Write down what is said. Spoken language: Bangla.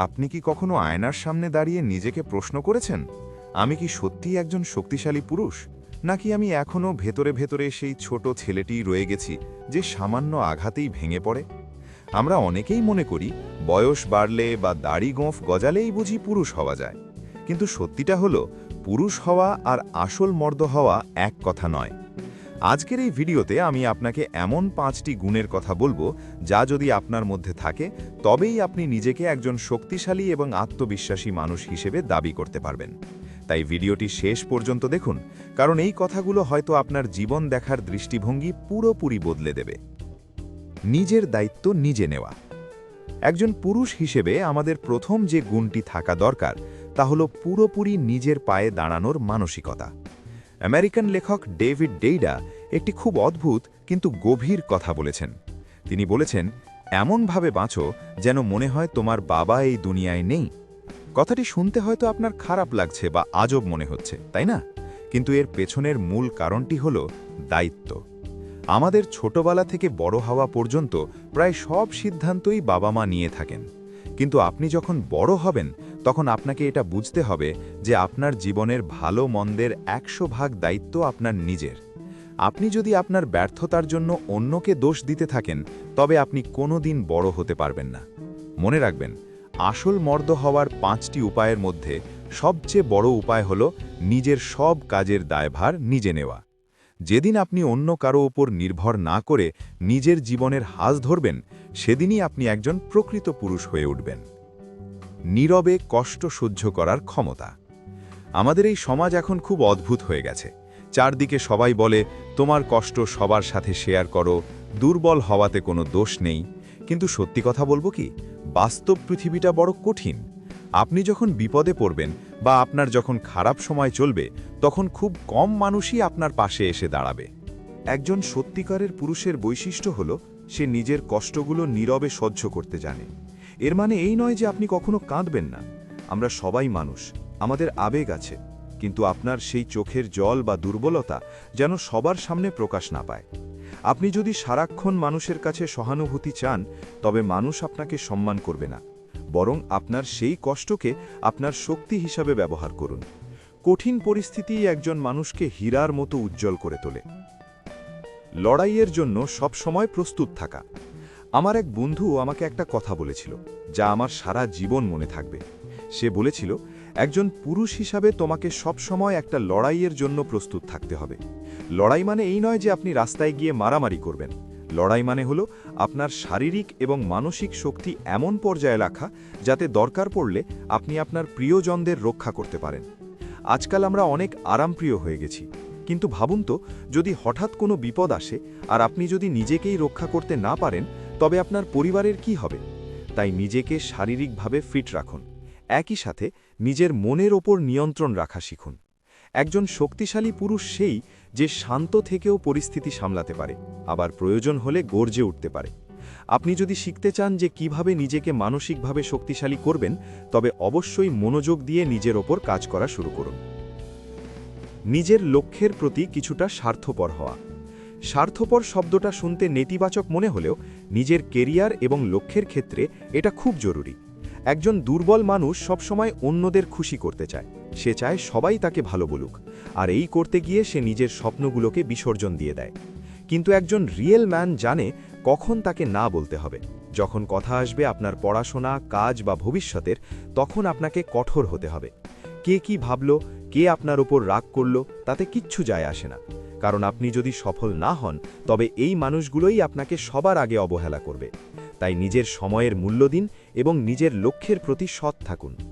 আপনি কি কখনো আয়নার সামনে দাঁড়িয়ে নিজেকে প্রশ্ন করেছেন, আমি কি সত্যিই একজন শক্তিশালী পুরুষ, নাকি আমি এখনও ভেতরে ভেতরে সেই ছোট ছেলেটিই রয়ে গেছি যে সামান্য আঘাতেই ভেঙে পড়ে? আমরা অনেকেই মনে করি বয়স বাড়লে বা দাড়ি গোঁফ গজালেই বুঝি পুরুষ হওয়া যায়। কিন্তু সত্যিটা হলো, পুরুষ হওয়া আর আসল মর্দ হওয়া এক কথা নয়। আজকের এই ভিডিওতে আমি আপনাকে এমন 5টি গুণের কথা বলবো, যা যদি আপনার মধ্যে থাকে তবেই আপনি নিজেকে একজন শক্তিশালী এবং আত্মবিশ্বাসী মানুষ হিসেবে দাবি করতে পারবেন। তাই ভিডিওটি শেষ পর্যন্ত দেখুন, কারণ এই কথাগুলো হয়তো আপনার জীবন দেখার দৃষ্টিভঙ্গি পুরোপুরি বদলে দেবে। নিজের দায়িত্ব নিজে নেওয়া। একজন পুরুষ হিসেবে আমাদের প্রথম যে গুণটি থাকা দরকার তা হলো পুরোপুরি নিজের পায়ে দাঁড়ানোর মানসিকতা। আমেরিকান লেখক ডেভিড ডেইডা একটি খুব অদ্ভুত কিন্তু গভীর কথা বলেছেন। তিনি বলেছেন, এমনভাবে বাঁচো যেন মনে হয় তোমার বাবা এই দুনিয়ায় নেই। কথাটি শুনতে হয়তো আপনার খারাপ লাগছে বা আজব মনে হচ্ছে, তাই না? কিন্তু এর পেছনের মূল কারণটি হল দায়িত্ব। আমাদের ছোটবেলা থেকে বড় হওয়া পর্যন্ত প্রায় সব সিদ্ধান্তই বাবা মা নিয়ে থাকেন। কিন্তু আপনি যখন বড় হবেন তখন আপনাকে এটা বুঝতে হবে যে আপনার জীবনের ভালো মন্দের 100 ভাগ দায়িত্ব আপনার নিজের। আপনি যদি আপনার ব্যর্থতার জন্য অন্যকে দোষ দিতে থাকেন তবে আপনি কোনোদিন বড় হতে পারবেন না। মনে রাখবেন, আসল মর্দ হওয়ার 5টি উপায়ের মধ্যে সবচেয়ে বড় উপায় হল নিজের সব কাজের দায়ভার নিজে নেওয়া। যেদিন আপনি অন্য কারো ওপর নির্ভর না করে নিজের জীবনের হাল ধরবেন, সেদিনই আপনি একজন প্রকৃত পুরুষ হয়ে উঠবেন। নীরবে কষ্ট সহ্য করার ক্ষমতা। আমাদের এই সমাজ এখন খুব অদ্ভুত হয়ে গেছে। চারদিকে সবাই বলে, তোমার কষ্ট সবার সাথে শেয়ার করো, দুর্বল হওয়াতে কোনো দোষ নেই। কিন্তু সত্যি কথা বলবো কি, বাস্তব পৃথিবীটা বড় কঠিন। আপনি যখন বিপদে পড়বেন বা আপনার যখন খারাপ সময় চলবে, তখন খুব কম মানুষই আপনার পাশে এসে দাঁড়াবে। একজন সত্যিকারের পুরুষের বৈশিষ্ট্য হল সে নিজের কষ্টগুলো নীরবে সহ্য করতে জানে। এর মানে এই নয় যে আপনি কখনো কাঁদবেন না। আমরা সবাই মানুষ, আমাদের আবেগ আছে, কিন্তু আপনার সেই চোখের জল বা দুর্বলতা যেন সবার সামনে প্রকাশ না পায়। আপনি যদি সারাক্ষণ মানুষের কাছে সহানুভূতি চান, তবে মানুষ আপনাকে সম্মান করবে না, বরং আপনার সেই কষ্টকে আপনার শক্তি হিসাবে ব্যবহার করুন। কঠিন পরিস্থিতি একজন মানুষকে হীরার মতো উজ্জ্বল করে তোলে। লড়াইয়ের জন্য সব সময় প্রস্তুত থাকা। আমার এক বন্ধু আমাকে একটা কথা বলেছিল, যা আমার সারা জীবন মনে থাকবে। সে বলেছিল, একজন পুরুষ হিসাবে তোমাকে সব সময় একটা লড়াইয়ের জন্য প্রস্তুত থাকতে হবে। লড়াই মানে এই নয় যে আপনি রাস্তায় গিয়ে মারামারি করবেন। লড়াই মানে হলো আপনার শারীরিক এবং মানসিক শক্তি এমন পর্যায়ে রাখা যাতে দরকার পড়লে আপনি আপনার প্রিয়জনদের রক্ষা করতে পারেন। আজকাল আমরা অনেক আরামপ্রিয় হয়ে গেছি, কিন্তু ভাবুন তো, যদি হঠাৎ কোনো বিপদ আসে আর আপনি যদি নিজেকেই রক্ষা করতে না পারেন, তবে আপনার পরিবারের কি হবে? তাই নিজেকে শারীরিকভাবে ফিট রাখুন, একই সাথে নিজের মনের ওপর নিয়ন্ত্রণ রাখা শিখুন। একজন শক্তিশালী পুরুষ সেই যে শান্ত থেকেও পরিস্থিতি সামলাতে পারে, আবার প্রয়োজন হলে গর্জে উঠতে পারে। আপনি যদি শিখতে চান যে কিভাবে নিজেকে মানসিকভাবে শক্তিশালী করবেন, তবে অবশ্যই মনোযোগ দিয়ে নিজের ওপর কাজ করা শুরু করুন। নিজের লক্ষ্যের প্রতি কিছুটা স্বার্থপর হওয়া। স্বার্থপর শব্দটা শুনতে নেতিবাচক মনে হলেও নিজের কেরিয়ার এবং লক্ষ্যের ক্ষেত্রে এটা খুব জরুরি। একজন দুর্বল মানুষ সবসময় অন্যদের খুশি করতে চায়। সে চায় সবাই তাকে ভালো বলুক, আর এই করতে গিয়ে সে নিজের স্বপ্নগুলোকে বিসর্জন দিয়ে দেয়। কিন্তু একজন রিয়েল ম্যান জানে কখন তাকে না বলতে হবে। যখন কথা আসবে আপনার পড়াশোনা, কাজ বা ভবিষ্যতের, তখন আপনাকে কঠোর হতে হবে। কে কি ভাবল, কে আপনার ওপর রাগ করল, তাতে কিচ্ছু যায় আসে না। কারণ আপনি যদি সফল না হন, তবে এই মানুষগুলোই আপনাকে সবার আগে অবহেলা করবে। তাই নিজের সময়ের মূল্য দিন এবং নিজের লক্ষ্যের প্রতি সৎ থাকুন।